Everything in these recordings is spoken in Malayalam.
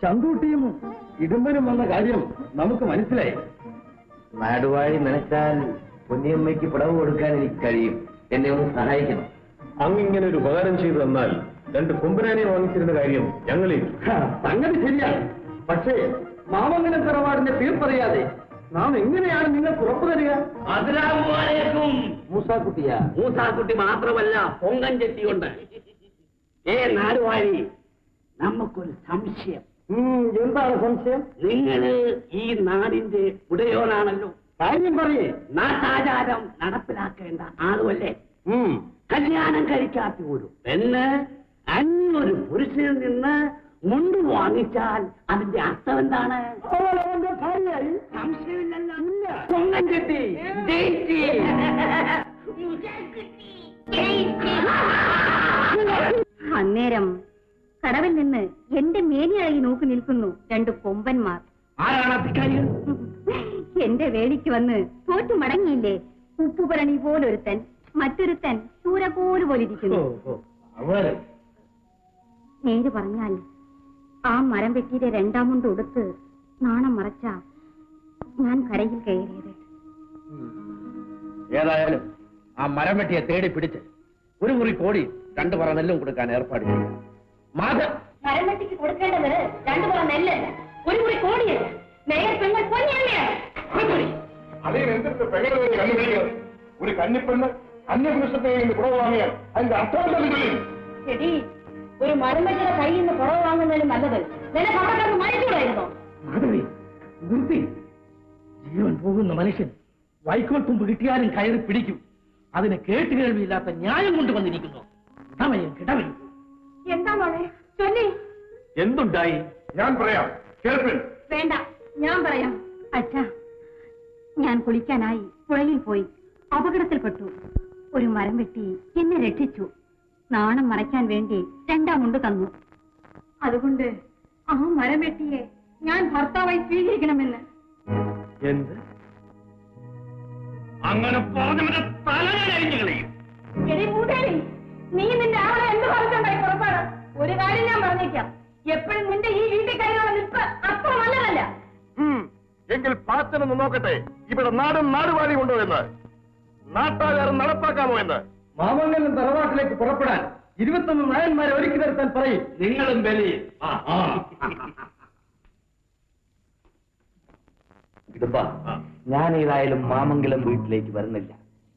ചന്തൂട്ടിയും ഇടുമ്പനും വന്ന കാര്യം നമുക്ക് മനസ്സിലായി. നാടുവാഴി നനച്ചാൽ പൊന്നിയമ്മയ്ക്ക് പിടവ് കൊടുക്കാൻ എനിക്ക് കഴിയും. എന്നെ ഒന്ന് സഹായിക്കണം. അങ്ങിങ്ങനെ ഒരു ഉപകാരം ചെയ്തു തന്നാൽ 2 കൊമ്പനാനെ വാങ്ങിച്ചിരുന്ന കാര്യം ഞങ്ങളിൽ. സംഗതി ശരിയാണ്. പക്ഷേ മാമംഗലം തറവാടിന്റെ തീർപ്പറിയാതെ നാം എങ്ങനെയാണ് നിങ്ങൾ ഉറപ്പു തരിക? അതിരാകും മൂസാക്കുട്ടിയാ. മൂസാക്കുട്ടി മാത്രമല്ല, പൊങ്കൻ ചെട്ടിയുണ്ട്. നാടുവാഴി, നമുക്കൊരു സംശയം. എന്താണ് സംശയം? നിങ്ങള് ഈ നാടിന്റെ ഉടയോനാണല്ലോ. കാര്യം പറയേ. നാട്ടാചാരം നടപ്പിലാക്കേണ്ട ആളുമല്ലേ? കല്യാണം കഴിക്കാത്ത ഒരു പെണ്ണ് അന്നൊരു പുരുഷനിൽ നിന്ന് മുണ്ട് വാങ്ങിച്ചാൽ അതിന്റെ അർത്ഥം എന്താണ്? സംശയമില്ലല്ലോ. പൊങ്ങൻ ചെട്ടി അന്നേരം കടവിൽ നിന്ന് എന്റെ മേനിയായി നോക്കി നിൽക്കുന്നു 2 കൊമ്പന്മാർ. ആരാണ് അധികാരികൾ? എന്റെ വേദിക്ക് വന്ന് തോറ്റു മടങ്ങിയില്ലേ ഉപ്പുപരണി പോലൊരുത്തൻ, മറ്റൊരുത്തൻ സൂരകോല് പോലിരിക്കുന്നു. നേര് പറഞ്ഞാൽ ആ മരം വെട്ടിയുടെ 2ാം മുണ്ട് ഉടുത്ത് നാണം മറച്ച ഞാൻ കരയിൽ കയറിയത്. ഏതായാലും ആ മരം വെട്ടിയെ തേടി പിടിച്ച് 1 മുറി കോടി 2 പറ നെല്ലും കൊടുക്കാൻ ഏർപ്പാട് ചെയ്യാം. മരം വെട്ടിക്ക് കൊടുക്കേണ്ടത് 2 പറ നെല്ലല്ല, 1 മുറി കോടിയല്ല. മേയർ പെങ്ങൾ പൊന്നിയമ്മയാണ്. അതിനെന്തൊക്കെ പെങ്ങളെ കണ്ടുപിടിക്കുന്നത്? ഒരു കന്നിപ്പെണ്ണ് അന്യപുരുഷത്തെ കുറവ് വാങ്ങിയാൽ അതിന്റെ അർത്ഥം ശരി, ഒരു മരം വെട്ടിയുടെ കയ്യിൽ നിന്ന് കുറവ് വാങ്ങുന്നതിലും നല്ലത് നിനക്ക് അവിടെ മരിച്ചുകൂടായിരുന്നോ? ജീവൻ പോകുന്ന മനുഷ്യൻ വൈക്കോൽ തുമ്പ് കിട്ടിയാലും കയറി പിടിക്കും. അതിന് കേട്ടുകേൾവിയില്ലാത്ത ന്യായം കൊണ്ടുവന്നിരിക്കുന്നു. കിടവൻ എന്താ മോളെ ചൊല്ലി? എന്തുണ്ടായി? ഞാൻ പറയാം, കേൾപ്പിൻ. വേണ്ട, ഞാൻ പറയാം. അച്ഛാ, ഞാൻ കുളിക്കാനായി പുഴയിൽ പോയി അപകടത്തിൽപ്പെട്ടു. ഒരു മരം വെട്ടി എന്നെ രക്ഷിച്ചു. നാണം മറയ്ക്കാൻ വേണ്ടി 2ാം മുണ്ട് തന്നു. അതുകൊണ്ട് ആ മരം വെട്ടിയെ ഞാൻ ഭർത്താവായി സ്വീകരിക്കണമെന്ന്. എന്ത്? അങ്ങനെ പറഞ്ഞവരെ തലകഴിഞ്ഞു കളയും. നീ നിന്റെ ആളെ എന്ത് പറഞ്ഞുണ്ടായി പുറപ്പാട്? ഒരു കാര്യം ഞാൻ പറഞ്ഞേക്കാം, എപ്പോഴും നിന്റെ ഈ വീട്ടിൽ കഴിയുള്ള നിൽപ്പ് അത്ര നല്ലതല്ല. എങ്കിൽ പാച്ചനൊന്ന് നോക്കട്ടെ, ഇവിടെ നാടും നാടുവാഴി ഉണ്ടോ എന്ന്, നാട്ടാചാരം നടപ്പാക്കാമോ എന്ന്. മാമംഗലം തറവാട്ടിലേക്ക് പുറപ്പെടാൻ 21 നായന്മാരെ ഒരുക്കി നിർത്താൻ പറയും. നിങ്ങളും ബലി. ഞാൻ ഏതായാലും മാമംഗലം വീട്ടിലേക്ക് വരുന്നില്ല.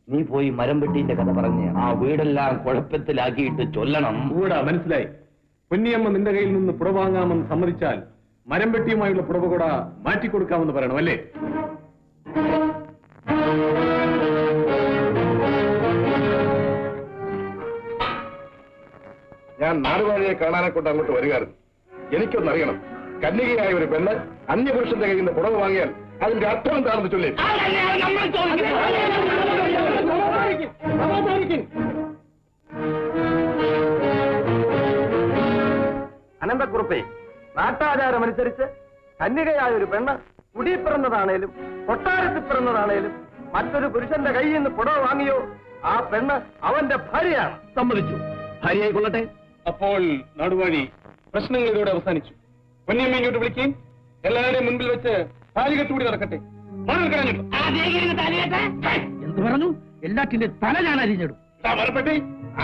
നീ പോയി മരം വെട്ടീന്റെ കഥ പറഞ്ഞ് ആ വീടെല്ലാം കുഴപ്പത്തിലാക്കിയിട്ട് ചൊല്ലണം. കൂടാ, മനസ്സിലായി. പൊന്നിയമ്മ നിന്റെ കയ്യിൽ നിന്ന് പുറവാങ്ങാമെന്ന് സമ്മതിച്ചാൽ മരം വെട്ടിയുമായുള്ള പുറവ കൂടെ മാറ്റിക്കൊടുക്കാമെന്ന് പറയണം, അല്ലേ? ഞാൻ നാടുവാഴിയെ കാണാനെ കൊണ്ട് അങ്ങോട്ട് വരികയായിരുന്നു. എനിക്കൊന്നറിയണം, കന്യകയായ ഒരു പെണ്ണ് അന്യപുരുഷന്റെ കയ്യിൽ നിന്ന് പുറവ് വാങ്ങിയാൽ അതിന്റെ അർത്ഥം എന്താണെന്ന് ചൊല്ലി. അനന്തക്കുറുപ്പേ, നാട്ടാചാരമനുസരിച്ച് കന്യകയായ ഒരു പെണ്ണ് കുടി പിറന്നതാണേലും കൊട്ടാരത്തിൽ പിറന്നതാണേലും മറ്റൊരു പുരുഷന്റെ കയ്യിൽ നിന്ന് പുടവ വാങ്ങിയോ ആ പെണ്ണ് അവന്റെ ഭാര്യയാണ്. സമ്മതിച്ചു, ഭാര്യയായി കൊള്ളട്ടെ. അപ്പോൾ നാടുവാഴി, പ്രശ്നങ്ങൾ ഇതോടെ അവസാനിച്ചു. പൊന്നിയമ്മ ഇങ്ങോട്ട് വിളിക്കുകയും എല്ലാവരുടെയും മുൻപിൽ വെച്ച് താലി കെട്ടുകൂടി നടക്കട്ടെ. എന്ത് പറഞ്ഞു? എല്ലാറ്റിന്റെ തല ഞാൻ അരിഞ്ഞിടും. മരപ്പെട്ടി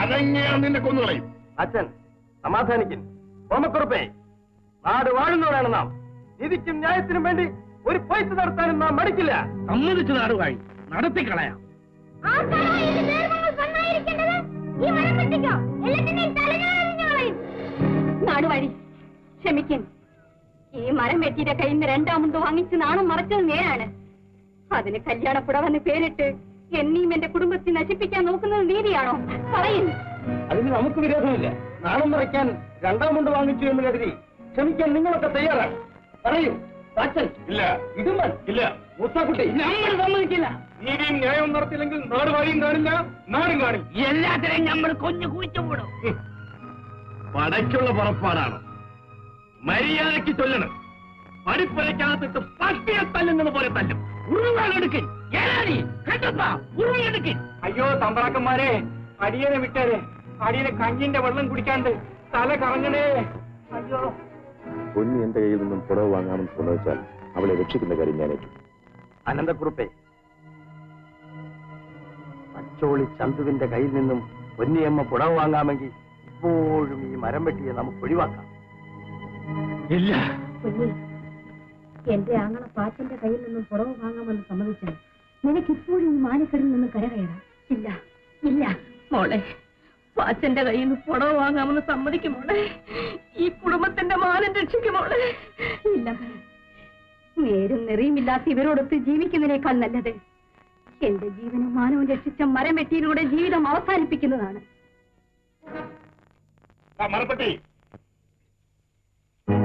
അതെങ്ങനെയാണ് നിന്നെ കൊന്നുകളയും. അച്ഛൻ സമാധാനിക്കും. ഓമക്കുറുപ്പേ, നാട് വാഴുന്നവരാണ് നാം. നീതിക്കും ന്യായത്തിനും വേണ്ടി ഒരു പൈസ നടത്താനും നാം മടിക്കില്ല. സമ്മതിച്ചു നാടുവാഴി, നടത്തിക്കളയാം. നാടുവാഴി, ക്ഷമിക്കും. ഈ മരം വെട്ടിയുടെ കയ്യിൽ നിന്ന് 2ാം മുണ്ട് വാങ്ങിച്ച് നാണം മറച്ചത് നേരാണ്. അതിന് കല്യാണപ്പുടവെന്ന് പേരിട്ട് എന്നെയും എന്റെ കുടുംബത്തെ നശിപ്പിക്കാൻ നോക്കുന്നത് നീതിയാണോ? പറയും. അതിന് നമുക്ക് വിരോധമില്ല. നാണം മറയ്ക്കാൻ 2ാം മുണ്ട് വാങ്ങിച്ചു എന്ന് കരുതി ക്ഷമിക്കാൻ നിങ്ങളൊക്കെ തയ്യാറാണ്. പറയൂ. അച്ഛൻ ഇല്ല, ഇടുമ്പൻ ഇല്ല, മൂസാക്കുട്ടി, നമ്മൾ സമ്മതിക്കില്ല. നീതിയും ന്യായവും നടത്തില്ലെങ്കിൽ നാടുവാഴിയും കാണില്ല, നാടും കാണില്ല. എല്ലാത്തിനെയും നമ്മൾ കൊഞ്ഞു കുഴിച്ചുകൂടും. പടയ്ക്കുള്ള പുറപ്പാടാണ്. മര്യാദയ്ക്ക് ചൊല്ലണം. പടിപ്പുരയ്ക്കകത്തിട്ട് പട്ടിയെ തല്ലുന്നത് പോലെ തല്ലും. ഉരുവാണെടുക്കൻ അയ്യോ തമ്പ്രാക്കന്മാരെ, അടിയനെ വിട്ടേരെ. അടിയനെ കഞ്ഞിന്റെ വെള്ളം കുടിക്കാണ്ട് തല കറങ്ങണേ. അയ്യോ പൊന്നി എന്റെ കയ്യിൽ നിന്നും പുടവ് വാങ്ങാമെന്ന് സമ്മതിച്ചാൽ അവളെ രക്ഷിക്കുന്ന കാര്യം ഞാൻ ഏറ്റു. അനന്തക്കുറുപ്പേ, അച്ചോളി ചന്തുവിന്റെ കയ്യിൽ നിന്നും പൊന്നിയമ്മ പുടവ് വാങ്ങാമെങ്കിൽ ഇപ്പോഴും ഈ മരം വെട്ടിയെ നമുക്ക് ഒഴിവാക്കാം. ഇല്ല. എന്റെ ആങ്ങളെ പാച്ചന്റെ കയ്യിൽ നിന്നും പുറവ് വാങ്ങാമെന്ന് സമ്മതിച്ചാൽ നിനക്കിപ്പോഴും ഈ മാനിക്കടിൽ നിന്ന് കരകയറാം. ഇല്ല ഇല്ല മോളെ, പാച്ചന്റെ കയ്യിൽ നിന്ന് പുറവ് വാങ്ങാമെന്ന് സമ്മതിക്കും മോളെ. ഈ കുടുംബത്തിന്റെ മാനം രക്ഷിക്കും മോളെ. ഇല്ല, നേരും നെറിയുമില്ലാത്ത ഇവരോടൊത്ത് ജീവിക്കുന്നതിനേക്കാൾ നല്ലത് എന്റെ ജീവനും മാനവും രക്ഷിച്ച മരം വെട്ടിയിലൂടെ ജീവിതം അവസാനിപ്പിക്കുന്നതാണ്. മരപ്പെട്ടി,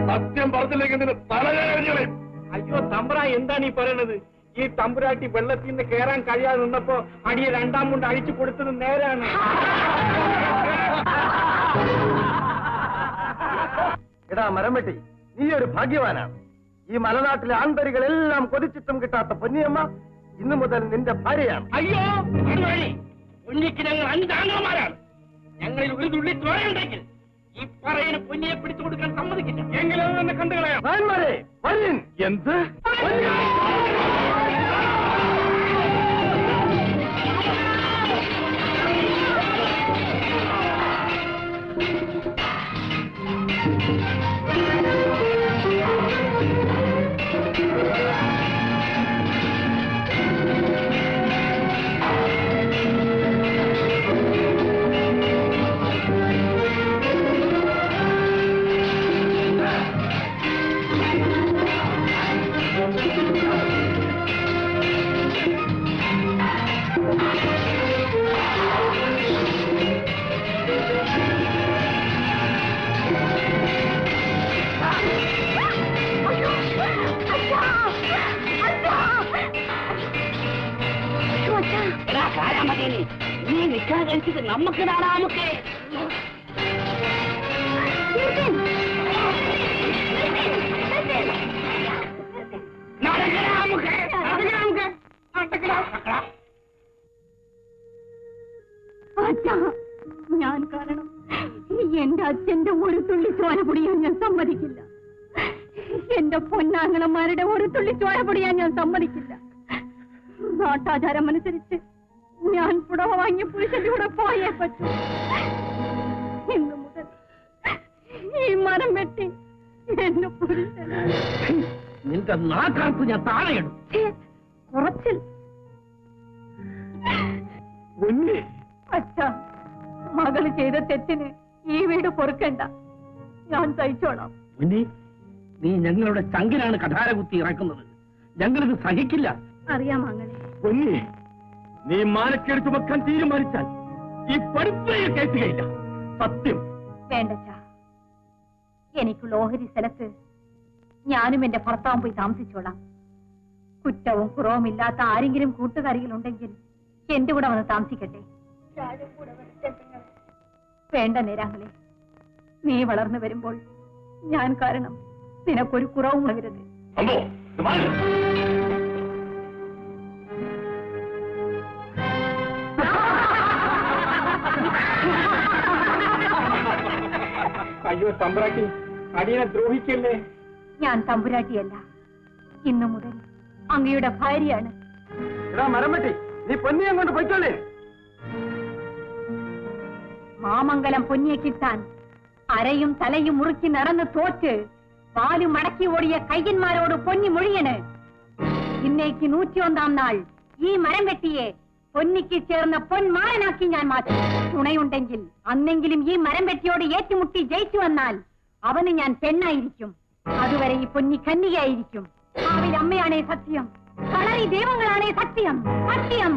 സത്യം പറഞ്ഞില്ലെങ്കിൽ നിന്റെ തലകളെ. അയ്യോ തമ്പ്ര, എന്താണ് ഈ പറയണത്? ഈ തമ്പുരാട്ടി വെള്ളത്തിൽ നിന്ന് കയറാൻ കഴിയാതെ നിന്നപ്പോ അടിയെ രണ്ടാം മുണ്ട് അഴിച്ചു കൊടുത്തത് നേരാണ്. എടാ മരം വെട്ടി, നീ ഒരു ഭാഗ്യവാനാണ്. ഈ മലനാട്ടിലെ ആൺതരികളെല്ലാം കൊതിച്ചിട്ടും കിട്ടാത്ത പൊന്നിയമ്മ ഇന്നു മുതൽ നിന്റെ ഭാര്യയാണ്. അയ്യോ പൊന്നിക്ക് ഞങ്ങൾ 5 ആംഗളമാരാണ്. ഞങ്ങളിൽ ഒരു തുള്ളി ചോരയുണ്ടെങ്കിൽ ഈ പറയുന്ന പൊന്നിയെ പിടിച്ചു കൊടുക്കാൻ സമ്മതിക്കില്ല. എങ്കിലും തന്നെ കണ്ടുകളയാം. എന്ത്? നീ നിൽക്കാൻ കഴിച്ചത് നമുക്ക് നാടാമൊക്കെ. ഞാൻ കാരണം എന്റെ അച്ഛന്റെ ഒരു തുള്ളി ചോര പൊടിയാൻ ഞാൻ സമ്മതിക്കില്ല. എന്റെ പൊന്നാങ്ങളന്മാരുടെ ഒരു തുള്ളി ചോര പൊടിയാൻ ഞാൻ സമ്മതിക്കില്ല. നാട്ടാചാരം അനുസരിച്ച് ഞാൻ പുടവ വാങ്ങിയ പുരുഷന്റെ കൂടെ പോയേ പറ്റൂ. ഇന്നു മുതൽ ഈ മരം വെട്ടി എന്റെ പുരുഷനാണ്. നിന്റെ നാക്കാത്ത് ഞാൻ താഴെയിടും. കുറച്ചിൽ അച്ഛ, മകള് ചെയ്ത തെറ്റിന് ഈ വീട് പൊറുക്കണ്ട, ഞാൻ സഹിച്ചോളാം. നീ ഞങ്ങളുടെ ചങ്കിലാണ് കഠാര കുത്തി ഇറക്കുന്നത്. ഞങ്ങളിത് സഹിക്കില്ല. അറിയാം അങ്ങനെ. പൊന്നി, നീ മാനക്കേട് ചുമക്കാൻ തീരുമാനിച്ചാൽ ഈ പഠിപ്പയെ കേൾക്കുകയില്ല. സത്യം. വേണ്ടച്ചാ, എനിക്കുള്ള ഓഹരി സ്ഥലത്ത് ഞാനും എന്റെ ഭർത്താവും പോയി താമസിച്ചോളാം. കുറ്റവും കുറവും ഇല്ലാത്ത ആരെങ്കിലും കൂട്ടുകാരികളുണ്ടെങ്കിൽ എന്റെ കൂടെ വന്ന് താമസിക്കട്ടെ. വേണ്ട നേരാങ്ങളെ, നീ വളർന്നു വരുമ്പോൾ ഞാൻ കാരണം നിനക്കൊരു കുറവും ഉണ്ടാകരുത്. അയ്യോ തമ്പുരാട്ടി, അടിയനെ ദ്രോഹിക്കല്ലേ. ഞാൻ തമ്പുരാട്ടിയല്ല, ഇന്നു മുതൽ അങ്ങയുടെ ഭാര്യയാണ്. എടാ മരം വെട്ടി, നീ പൊന്നിയെ കൊണ്ട് പൊയ്ക്കോളേ. മാമംഗലം പൊന്നിയെ കിട്ടാൻ അരയും തലയും മുറുക്കി നടന്ന് തോറ്റ് പാല് മടക്കി ഓടിയ കയ്യന്മാരോട് പൊന്നി മൊഴിയണ്. ഇന്നേക്ക് 101-ാം നാൾ ഈ മരം വെട്ടിയെ പൊന്നിക്ക് ചേർന്ന പൊന്മാരനാക്കി ഞാൻ മാറ്റും. തുണയുണ്ടെങ്കിൽ അന്നെങ്കിലും ഈ മരം വെട്ടിയോട് ഏറ്റുമുട്ടി ജയിച്ചു വന്നാൽ അവന് ഞാൻ പെണ്ണായിരിക്കും. അതുവരെ ഈ പൊന്നി കന്യകയായിരിക്കും. ഭാവിൽ അമ്മയാണേ സത്യം, കളറി ദൈവങ്ങളാണേ സത്യം. സത്യം,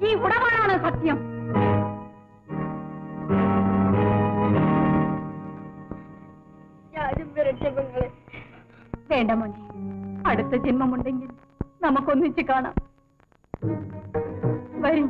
ഈ ഉടപാടാണ് സത്യം. വേണ്ട മോനെ, അടുത്ത ജന്മമുണ്ടെങ്കിൽ നമുക്കൊന്നിച്ച് കാണാം. വരും.